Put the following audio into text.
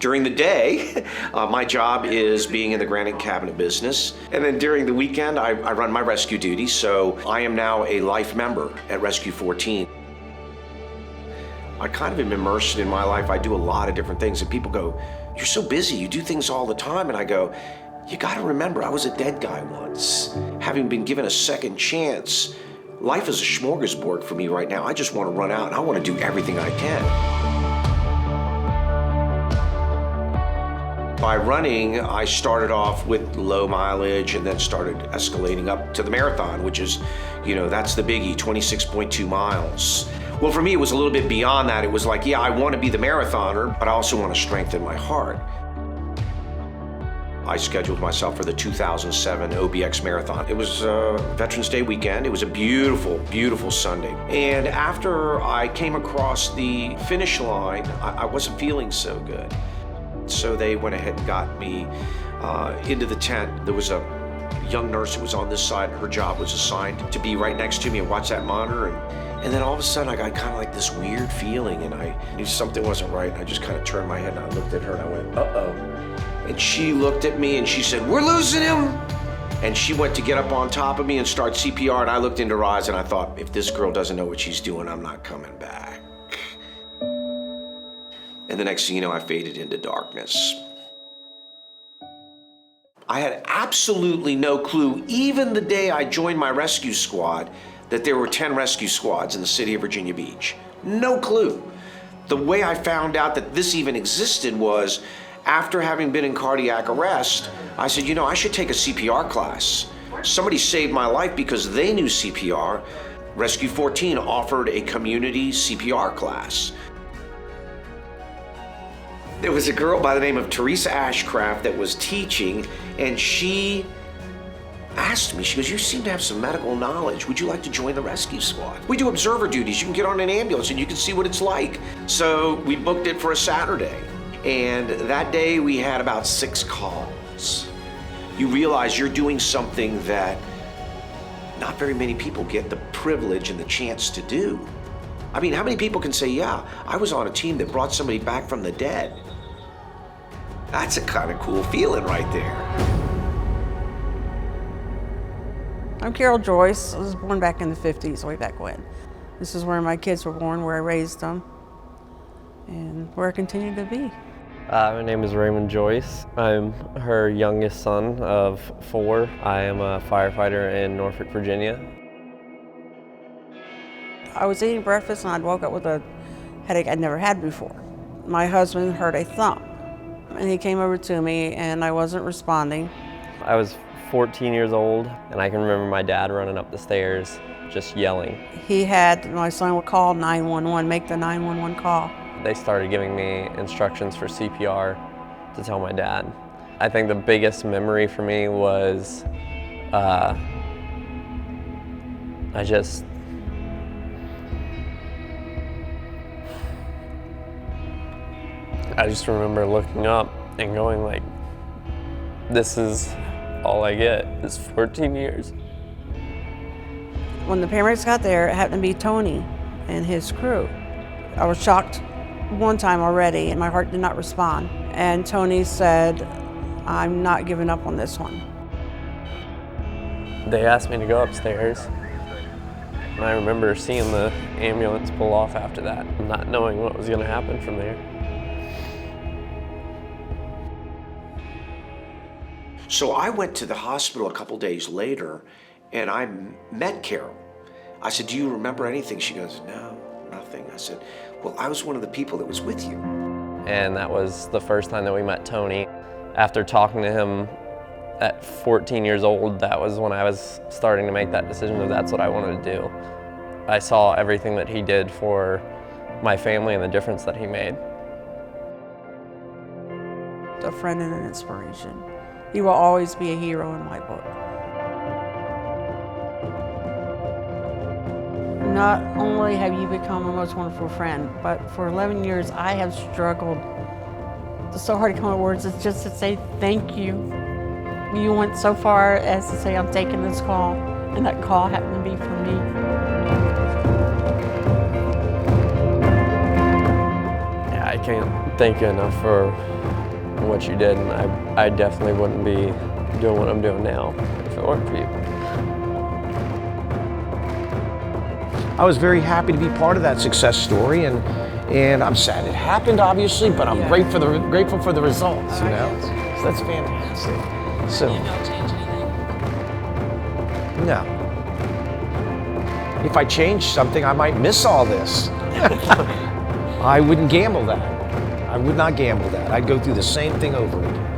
During the day, my job is being in the granite cabinet business. And then during the weekend, I run my rescue duties. So I am now a life member at Rescue 14. I kind of am immersed in my life. I do a lot of different things and people go, "You're so busy, you do things all the time." And I go, you gotta remember, I was a dead guy once. Having been given a second chance, life is a smorgasbord for me right now. I just wanna run out and I wanna do everything I can. By running, I started off with low mileage and then started escalating up to the marathon, which is, that's the biggie, 26.2 miles. Well, for me, it was a little bit beyond that. It was like, yeah, I want to be the marathoner, but I also want to strengthen my heart. I scheduled myself for the 2007 OBX Marathon. It was Veterans Day weekend. It was a beautiful, beautiful Sunday. And after I came across the finish line, I wasn't feeling so good. So they went ahead and got me into the tent. There was a young nurse who was on this side. Her job was assigned to be right next to me and watch that monitor. And then all of a sudden I got kind of like this weird feeling and I knew something wasn't right. I just kind of turned my head and I looked at her and I went, uh-oh. And she looked at me and she said, "We're losing him." And she went to get up on top of me and start CPR, and I looked into her eyes and I thought, if this girl doesn't know what she's doing, I'm not coming back. And the next thing you know, I faded into darkness. I had absolutely no clue, even the day I joined my rescue squad, that there were 10 rescue squads in the city of Virginia Beach. No clue. The way I found out that this even existed was after having been in cardiac arrest, I said, I should take a CPR class. Somebody saved my life because they knew CPR. Rescue 14 offered a community CPR class. There was a girl by the name of Teresa Ashcraft that was teaching, and she asked me, she goes, "You seem to have some medical knowledge. Would you like to join the rescue squad? We do observer duties. You can get on an ambulance and you can see what it's like." So we booked it for a Saturday. And that day we had about 6 calls. You realize you're doing something that not very many people get the privilege and the chance to do. I mean, how many people can say, yeah, I was on a team that brought somebody back from the dead? That's a kind of cool feeling right there. I'm Carol Joyce. I was born back in the 50s, way back when. This is where my kids were born, where I raised them, and where I continue to be. My name is Raymond Joyce. I'm her youngest son of 4. I am a firefighter in Norfolk, Virginia. I was eating breakfast and I'd woke up with a headache I'd never had before. My husband heard a thump and he came over to me and I wasn't responding. I was 14 years old and I can remember my dad running up the stairs just yelling. He had my son would call 911, make the 911 call. They started giving me instructions for CPR to tell my dad. I think the biggest memory for me was I just remember looking up and going like, this is all I get, is 14 years. When the paramedics got there, it happened to be Tony and his crew. I was shocked one time already and my heart did not respond. And Tony said, "I'm not giving up on this one." They asked me to go upstairs. And I remember seeing the ambulance pull off after that, not knowing what was gonna happen from there. So I went to the hospital a couple days later and I met Carol. I said, "Do you remember anything?" She goes, "No, nothing." I said, "Well, I was one of the people that was with you." And that was the first time that we met Tony. After talking to him at 14 years old, that was when I was starting to make that decision of that's what I wanted to do. I saw everything that he did for my family and the difference that he made. A friend and an inspiration. He will always be a hero in my book. Not only have you become a most wonderful friend, but for 11 years I have struggled. It's so hard to come up with words. It's just to say thank you. You went so far as to say I'm taking this call, and that call happened to be for me. Yeah, I can't thank you enough for what you did, and I definitely wouldn't be doing what I'm doing now if it weren't for you. I was very happy to be part of that success story, and I'm sad it happened, obviously, but I'm grateful for the results, you know? So that's fantastic. So, You don't change anything. no. If I changed something, I might miss all this. I wouldn't gamble that. I would not gamble that. I'd go through the same thing over again.